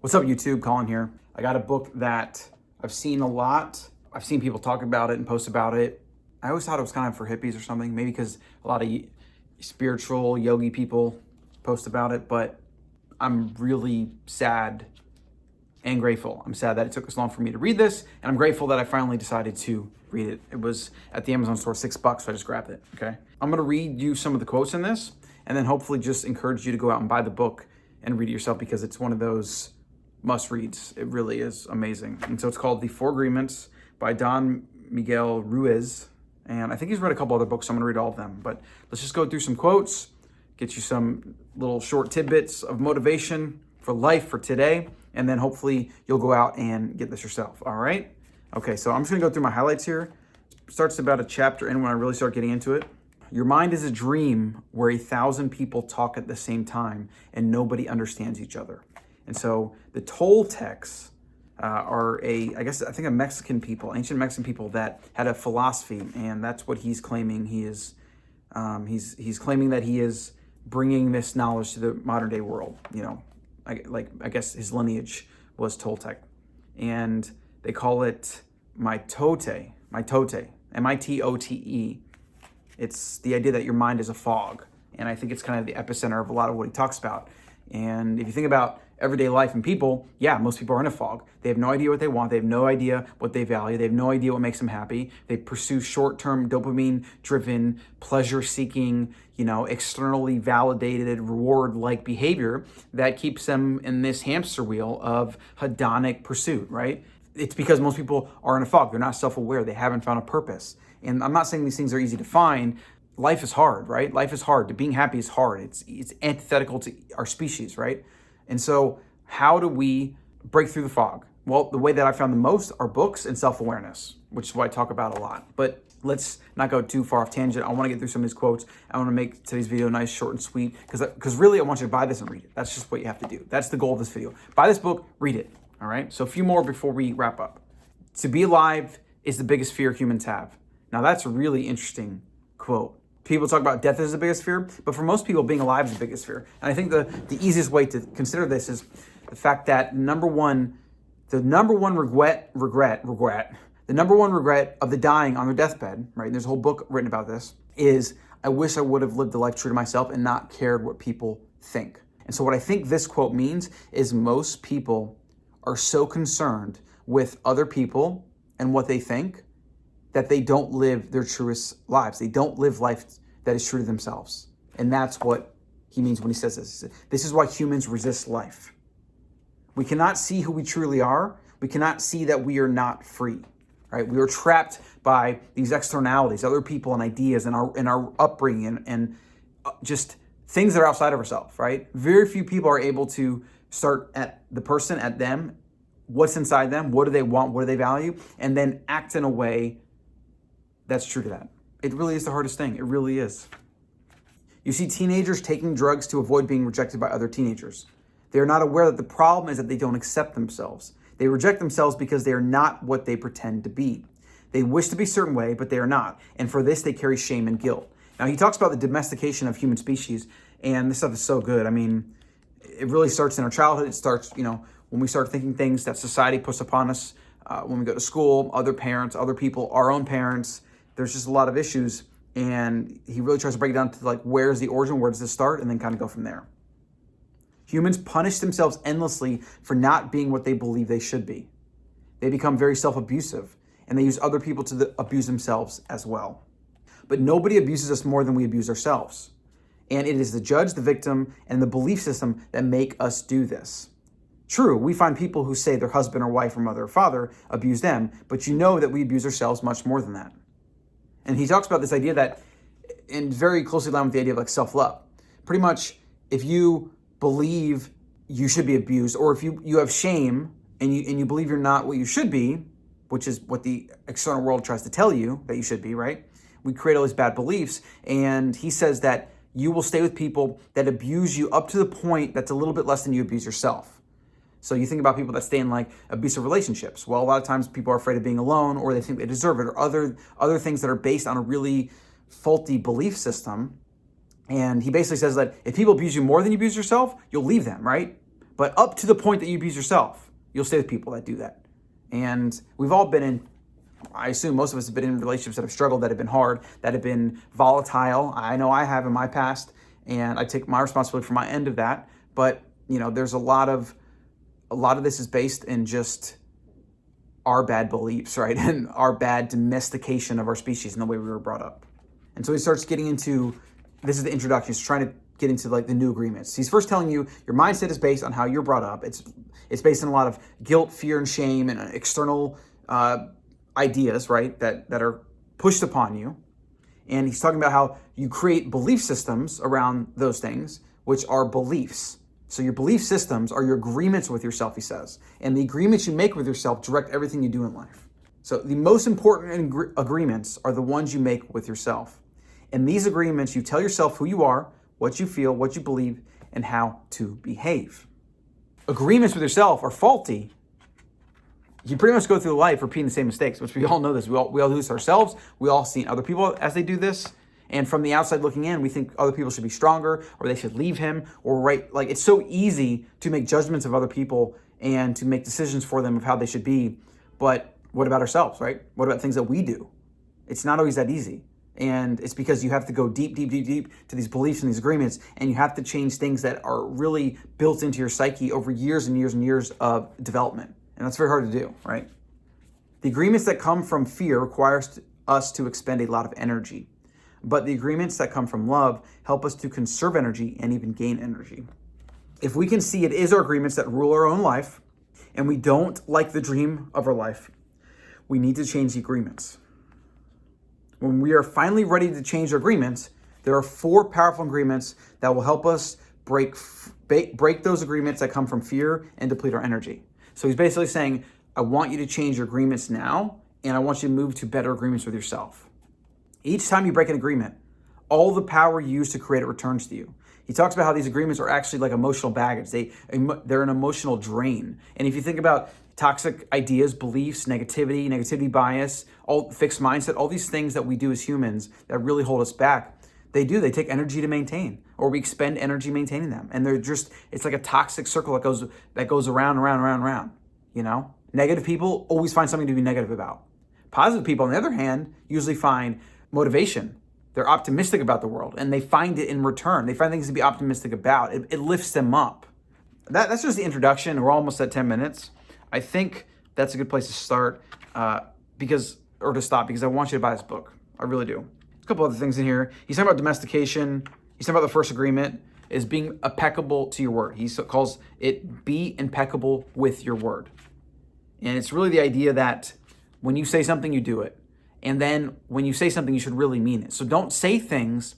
What's up, YouTube? Colin here. I got a book that I've seen a lot. I've seen people talk about it and post about it. I always thought it was kind of for hippies or something, maybe because a lot of spiritual yogi people post about it, but I'm really sad and grateful. I'm sad that it took this long for me to read this, and I'm grateful that I finally decided to read it. It was at the Amazon store, $6, so I just grabbed it, okay? I'm gonna read you some of the quotes in this, and then hopefully just encourage you to go out and buy the book and read it yourself, because it's one of those must reads. It really is amazing. And so it's called The Four Agreements by Don Miguel Ruiz. And I think he's read a couple other books, so I'm gonna read all of them. But let's just go through some quotes, get you some little short tidbits of motivation for life for today, and then hopefully you'll go out and get this yourself, all right? Okay, so I'm just gonna go through my highlights here. It starts about a chapter in when I really start getting into it. Your mind is a dream where 1,000 people talk at the same time and nobody understands each other. And so the Toltecs are I think a Mexican people, ancient Mexican people that had a philosophy, and that's what he's claiming. He is, he's claiming that he is bringing this knowledge to the modern day world. You know, I guess his lineage was Toltec, and they call it mitote, M-I-T-O-T-E. It's the idea that your mind is a fog, and I think it's kind of the epicenter of a lot of what he talks about. And if you think about everyday life and people, yeah, most people are in a fog. They have no idea what they want. They have no idea what they value. They have no idea what makes them happy. They pursue short-term dopamine-driven, pleasure-seeking, externally validated, reward-like behavior that keeps them in this hamster wheel of hedonic pursuit, right? It's because most people are in a fog. They're not self-aware. They haven't found a purpose. And I'm not saying these things are easy to find. Life is hard, right? Life is hard. Being happy is hard. It's antithetical to our species, right? And so how do we break through the fog? Well, the way that I found the most are books and self-awareness, which is what I talk about a lot. But let's not go too far off tangent. I want to get through some of these quotes. I want to make today's video nice, short, and sweet, because really I want you to buy this and read it. That's just what you have to do. That's the goal of this video. Buy this book, read it, all right? So a few more before we wrap up. To be alive is the biggest fear humans have. Now that's a really interesting quote. People talk about death as the biggest fear, but for most people, being alive is the biggest fear. And I think the easiest way to consider this is the fact that the number one regret of the dying on their deathbed, right? And there's a whole book written about this, is I wish I would have lived a life true to myself and not cared what people think. And so what I think this quote means is most people are so concerned with other people and what they think that they don't live their truest lives. They don't live life that is true to themselves. And that's what he means when he says this. This is why humans resist life. We cannot see who we truly are. We cannot see that we are not free, right? We are trapped by these externalities, other people and ideas and our upbringing and just things that are outside of ourselves, right? Very few people are able to start at the person, at them, what's inside them, what do they want, what do they value, and then act in a way that's true to that. It really is the hardest thing. It really is. You see teenagers taking drugs to avoid being rejected by other teenagers. They are not aware that the problem is that they don't accept themselves. They reject themselves because they are not what they pretend to be. They wish to be a certain way, but they are not. And for this, they carry shame and guilt. Now, he talks about the domestication of human species, and this stuff is so good. I mean, it really starts in our childhood. It starts, when we start thinking things that society puts upon us, when we go to school, other parents, other people, our own parents. There's just a lot of issues, and he really tries to break it down to where's the origin, where does this start, and then kind of go from there. Humans punish themselves endlessly for not being what they believe they should be. They become very self-abusive, and they use other people to abuse themselves as well. But nobody abuses us more than we abuse ourselves. And it is the judge, the victim, and the belief system that make us do this. True, we find people who say their husband or wife or mother or father abuse them, but you know that we abuse ourselves much more than that. And he talks about this idea that, and very closely aligned with the idea of self-love. Pretty much, if you believe you should be abused, or if you have shame and you believe you're not what you should be, which is what the external world tries to tell you that you should be, right? We create all these bad beliefs, and he says that you will stay with people that abuse you up to the point that's a little bit less than you abuse yourself. So you think about people that stay in abusive relationships. Well, a lot of times people are afraid of being alone, or they think they deserve it, or other things that are based on a really faulty belief system. And he basically says that if people abuse you more than you abuse yourself, you'll leave them, right? But up to the point that you abuse yourself, you'll stay with people that do that. And we've all been in, I assume most of us have been in relationships that have struggled, that have been hard, that have been volatile. I know I have in my past, and I take my responsibility for my end of that. But, there's a lot of this is based in just our bad beliefs, right? And our bad domestication of our species and the way we were brought up. And so he starts getting into, this is the introduction, he's trying to get into like the new agreements. He's first telling you your mindset is based on how you're brought up. It's based on a lot of guilt, fear, and shame and external ideas, right, that are pushed upon you. And he's talking about how you create belief systems around those things, which are beliefs. So your belief systems are your agreements with yourself, he says. And the agreements you make with yourself direct everything you do in life. So the most important agreements are the ones you make with yourself. In these agreements, you tell yourself who you are, what you feel, what you believe, and how to behave. Agreements with yourself are faulty. You pretty much go through life repeating the same mistakes, which we all know this. We all do this ourselves. We all see other people as they do this. And from the outside looking in, we think other people should be stronger, or they should leave him, or right. Like, it's so easy to make judgments of other people and to make decisions for them of how they should be. But what about ourselves, right? What about things that we do? It's not always that easy. And it's because you have to go deep to these beliefs and these agreements, and you have to change things that are really built into your psyche over years and years and years of development. And that's very hard to do, right? The agreements that come from fear require us to expend a lot of energy. But the agreements that come from love help us to conserve energy and even gain energy. If we can see it is our agreements that rule our own life, and we don't like the dream of our life, we need to change the agreements. When we are finally ready to change our agreements, there are 4 powerful agreements that will help us break those agreements that come from fear and deplete our energy. So he's basically saying, I want you to change your agreements now, and I want you to move to better agreements with yourself. Each time you break an agreement, all the power you use to create it returns to you. He talks about how these agreements are actually like emotional baggage. They're an emotional drain. And if you think about toxic ideas, beliefs, negativity bias, all fixed mindset, all these things that we do as humans that really hold us back, they take energy to maintain, or we expend energy maintaining them. And it's like a toxic circle that goes around. Negative people always find something to be negative about. Positive people, on the other hand, usually find motivation. They're optimistic about the world, and they find it in return. They find things to be optimistic about. It lifts them up. That's just the introduction. We're almost at 10 minutes. I think that's a good place to start because I want you to buy this book. I really do. There's a couple other things in here. He's talking about domestication. He's talking about the first agreement is being impeccable to your word. He calls it be impeccable with your word. And it's really the idea that when you say something, you do it. And then when you say something, you should really mean it. So don't say things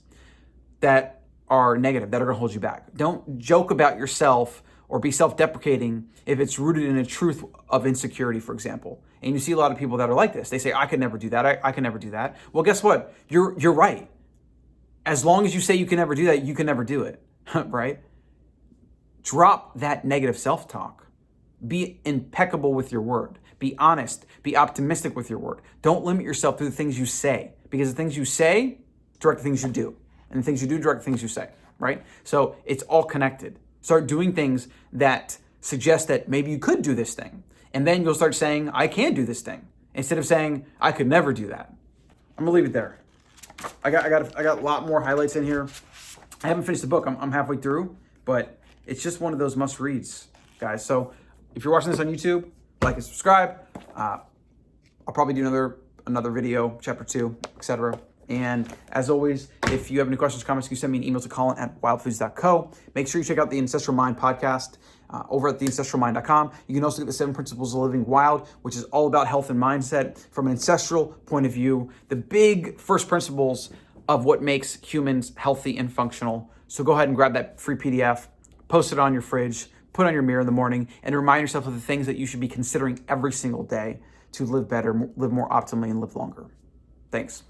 that are negative, that are going to hold you back. Don't joke about yourself or be self-deprecating if it's rooted in a truth of insecurity, for example. And you see a lot of people that are like this. They say, I could never do that. I can never do that. Well, guess what? You're right. As long as you say you can never do that, you can never do it, right? Drop that negative self-talk. Be impeccable with your word. Be honest. Be optimistic with your word. Don't limit yourself to the things you say, because the things you say direct the things you do, and the things you do direct the things you say, right? So it's all connected. Start doing things that suggest that maybe you could do this thing, and then you'll start saying, I can do this thing, instead of saying, I could never do that. I'm gonna leave it there. I got a lot more highlights in here. I haven't finished the book. I'm halfway through, but it's just one of those must reads, guys. So if you're watching this on YouTube, like and subscribe. I'll probably do another video, chapter 2, etc. And as always, if you have any questions or comments, you can send me an email to colin@wildfoods.co. Make sure you check out the Ancestral Mind podcast over at theancestralmind.com. You can also get the 7 Principles of Living Wild, which is all about health and mindset from an ancestral point of view, the big first principles of what makes humans healthy and functional. So go ahead and grab that free PDF, post it on your fridge, put on your mirror in the morning, and remind yourself of the things that you should be considering every single day to live better, live more optimally, and live longer. Thanks.